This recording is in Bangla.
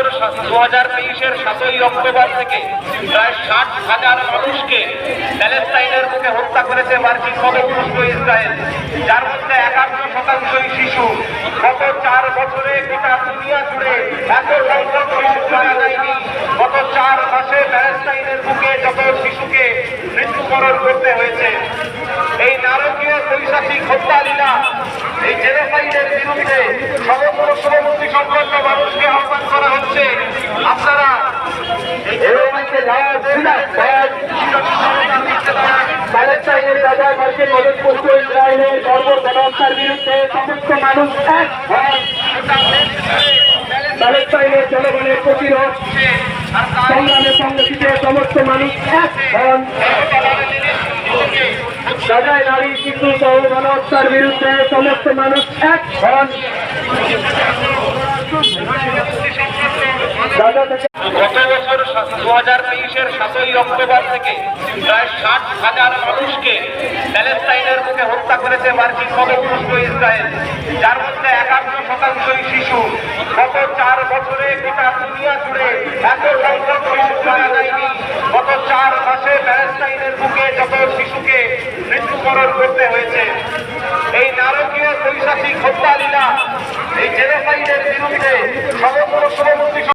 2023-এর 7ই অক্টোবর থেকে প্রায় 60,000 মানুষকে প্যালেস্টাইনের বুকে হত্যা করেছে মার্কিন মদতপুষ্ট ইসরায়েল, যার মধ্যে 51% শিশু। গত 4 বছরে গোটা দুনিয়া জুড়ে এত সংখ্যক শিশু মারা যায়নি। গত 4 মাসে প্যালেস্টাইনের বুকে যত শিশুকে মৃত্যুবরণ করতে হয়েছে। এই নারকীয় বৈশাখিক হত্যালীলা, এই জেনোসাইডের বিরুদ্ধে সমগ্র সভাপতি সম্পন্ন মানুষকে আহ্বান করা হচ্ছে, আপনারা প্যালেস্টাইনের গাজায় মার্কিন মদতপুষ্ট ইসরায়েলের গণহত্যার বিরুদ্ধে সমস্ত মানুষ এক হন। প্যালেস্টাইনের জনগণের প্রতিরোধ সংগ্রামে সংগঠিত সমস্ত মানুষ এক হন। গাজায় নারী শিশু সহ গণহত্যার বিরুদ্ধে সমস্ত মানুষ এক হন। গত বছর 2023-এর 7ই অক্টোবর থেকে প্রায় 60,000 মানুষকে প্যালেস্টাইনের বুকে হত্যা করেছে মার্কিন মদতপুষ্ট ইসরায়েল, যার মধ্যে 51% শিশু। গত 4 বছরে গোটা দুনিয়া জুড়ে এত সংখ্যক শিশু মারা যায়নি। গত 4 মাসে প্যালেস্টাইনের বুকে যত শিশুকে মৃত্যুবরণ করতে হয়েছে। এই নারকীয় বৈশাখিক হত্যালীলা, এই জেনোসাইডের বিরুদ্ধে সমগ্র সভাপতি